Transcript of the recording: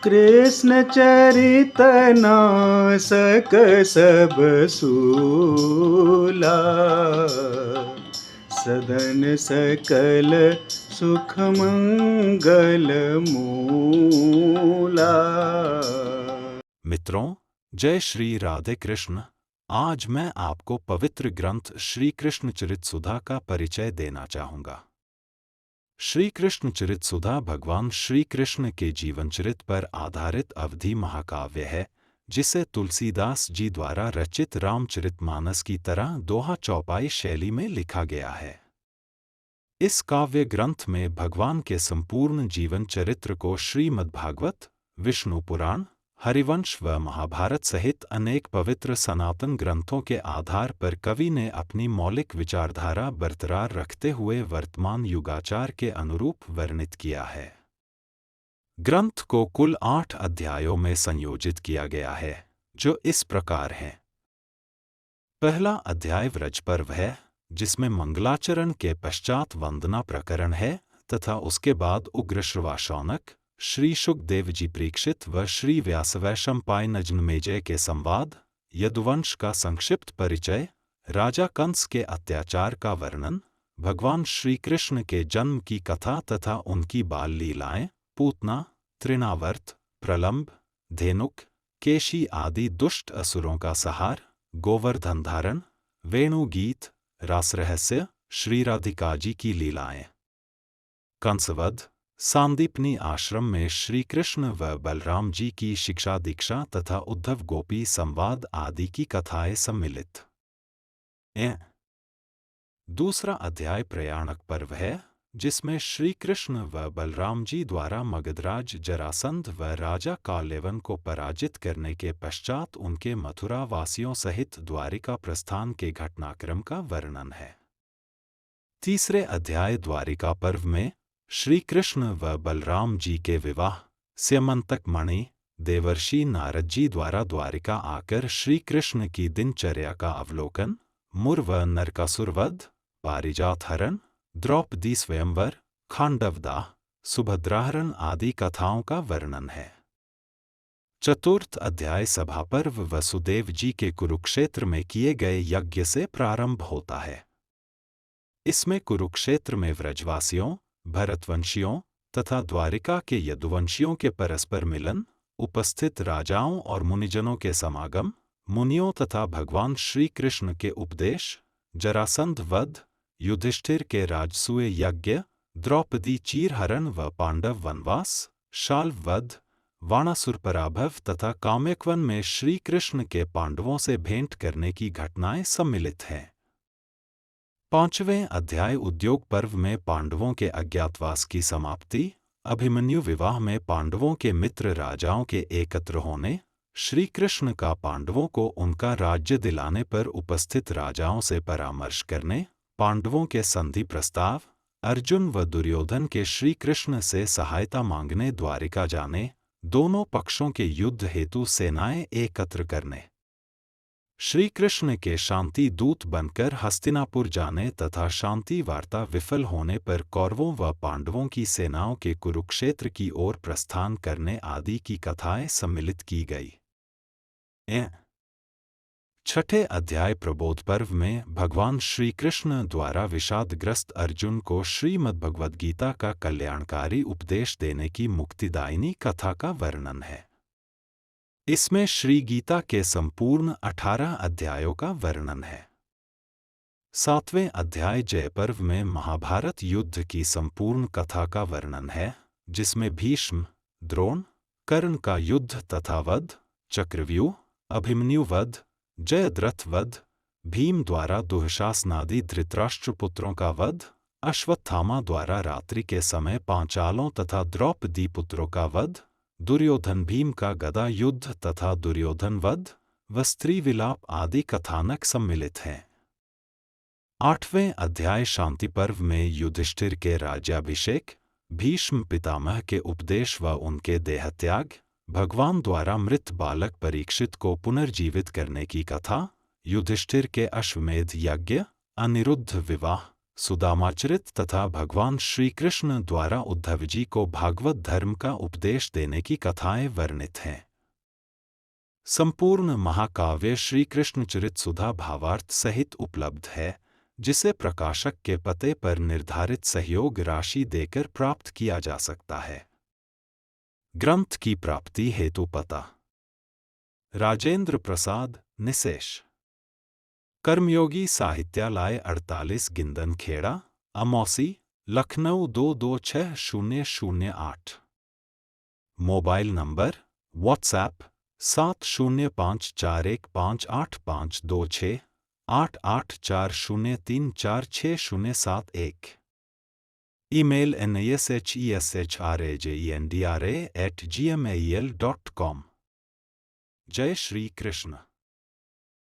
कृष्ण चरित नासक सब सूला, सदन सकल सुख मंगल मूला। मित्रों, जय श्री राधे कृष्ण। आज मैं आपको पवित्र ग्रंथ श्री कृष्ण चरित सुधा का परिचय देना चाहूँगा। श्री कृष्ण चरित सुधा भगवान श्री कृष्ण के जीवन चरित पर आधारित अवधि महाकाव्य है, जिसे तुलसीदास जी द्वारा रचित रामचरितमानस की तरह दोहा चौपाई शैली में लिखा गया है। इस काव्य ग्रंथ में भगवान के संपूर्ण जीवन चरित्र को श्रीमद्भागवत, विष्णु पुराण, हरिवंश व महाभारत सहित अनेक पवित्र सनातन ग्रंथों के आधार पर कवि ने अपनी मौलिक विचारधारा बरकरार रखते हुए वर्तमान युगाचार के अनुरूप वर्णित किया है। ग्रंथ को कुल 8 अध्यायों में संयोजित किया गया है, जो इस प्रकार हैं। पहला अध्याय व्रज पर्व है, जिसमें मंगलाचरण के पश्चात वंदना प्रकरण है, तथा उसके बाद उग्र श्रवा शौनक, श्री शुकदेव जी परीक्षित व श्री व्यासवैशंपायन नजनमेजय के संवाद, यदुवंश का संक्षिप्त परिचय, राजा कंस के अत्याचार का वर्णन, भगवान श्री कृष्ण के जन्म की कथा तथा उनकी बाल लीलाएं, पूतना, तृणावर्त, प्रलंब, धेनुक, केशी आदि दुष्ट असुरों का सहार, गोवर्धन धारण, वेणु गीत, रासरहस्य, श्री राधिका जी की लीलाएं, कंसवध, सांदीपनी आश्रम में श्री कृष्ण व बलराम जी की शिक्षा दीक्षा तथा उद्धव गोपी संवाद आदि की कथाएं सम्मिलित हैं। दूसरा अध्याय प्रयाणक पर्व है, जिसमें श्री कृष्ण व बलराम जी द्वारा मगधराज जरासंध व राजा काल्यवन को पराजित करने के पश्चात उनके मथुरा वासियों सहित द्वारिका प्रस्थान के घटनाक्रम का वर्णन है। तीसरे अध्याय द्वारिका पर्व में श्री कृष्ण व बलराम जी के विवाह, स्यमंतक मणि, देवर्षि नारद जी द्वारा द्वारिका आकर श्री कृष्ण की दिनचर्या का अवलोकन, मुर व नरकासुर वध, पारिजात हरण, द्रौपदी स्वयंवर, खांडवदाह, सुभद्राहरण आदि कथाओं का वर्णन है। चतुर्थ अध्याय सभा पर्व वसुदेव जी के कुरुक्षेत्र में किए गए यज्ञ से प्रारंभ होता है। इसमें कुरुक्षेत्र में व्रजवासियों, भरतवंशियों तथा द्वारिका के यदुवंशियों के परस्पर मिलन, उपस्थित राजाओं और मुनिजनों के समागम, मुनियों तथा भगवान श्री कृष्ण के उपदेश, जरासंध वध, युधिष्ठिर के राजसूय यज्ञ, द्रौपदी चीरहरण व पांडव वनवास, शाल्व वध, वाणासुर पराभव तथा काम्यकवन में श्री कृष्ण के पांडवों से भेंट करने की घटनाएं सम्मिलित हैं। पांचवें अध्याय उद्योग पर्व में पांडवों के अज्ञातवास की समाप्ति, अभिमन्यु विवाह में पांडवों के मित्र राजाओं के एकत्र होने, श्री कृष्ण का पांडवों को उनका राज्य दिलाने पर उपस्थित राजाओं से परामर्श करने, पांडवों के संधि प्रस्ताव, अर्जुन व दुर्योधन के श्री कृष्ण से सहायता मांगने द्वारिका जाने, दोनों पक्षों के युद्ध हेतु सेनाएं एकत्र करने, श्री कृष्ण के शांति दूत बनकर हस्तिनापुर जाने तथा शांति वार्ता विफल होने पर कौरवों व पांडवों की सेनाओं के कुरुक्षेत्र की ओर प्रस्थान करने आदि की कथाएं सम्मिलित की गई। छठे अध्याय प्रबोध पर्व में भगवान श्री कृष्ण द्वारा विषादग्रस्त अर्जुन को श्रीमद्भगवद्गीता का कल्याणकारी उपदेश देने की मुक्तिदायिनी कथा का वर्णन है। इसमें श्री गीता के संपूर्ण 18 अध्यायों का वर्णन है। सातवें अध्याय जय पर्व में महाभारत युद्ध की संपूर्ण कथा का वर्णन है, जिसमें भीष्म, द्रोण, कर्ण का युद्ध तथा वध, चक्रव्यूह, अभिमन्यु वध, जयद्रथ वध, भीम द्वारा दुःशासनादि धृतराष्ट्र पुत्रों का वध, अश्वत्थामा द्वारा रात्रि के समय पांचालों तथा द्रौपदी पुत्रों का वध, दुर्योधन भीम का गदा युद्ध तथा दुर्योधन वध व स्त्री विलाप आदि कथानक सम्मिलित हैं। आठवें अध्याय शांति पर्व में युधिष्ठिर के राज्याभिषेक, भीष्म पितामह के उपदेश व उनके देहत्याग, भगवान द्वारा मृत बालक परीक्षित को पुनर्जीवित करने की कथा, युधिष्ठिर के अश्वमेध यज्ञ, अनिरुद्ध विवाह, सुदामाचरित तथा भगवान श्री कृष्ण द्वारा उद्धव जी को भागवत धर्म का उपदेश देने की कथाएं वर्णित हैं। संपूर्ण महाकाव्य श्री कृष्णचरित सुधा भावार्थ सहित उपलब्ध है, जिसे प्रकाशक के पते पर निर्धारित सहयोग राशि देकर प्राप्त किया जा सकता है। ग्रंथ की प्राप्ति हेतु पता: Rajendra Prasad, Nishesh, Karmayogi Sahityalaya 48 Gindan Khera, Amausi, Lucknow 226008। Mobile number: WhatsApp 7054158526 8840346071। Email nasheshrajendra@gmail.com। जय श्री कृष्ण।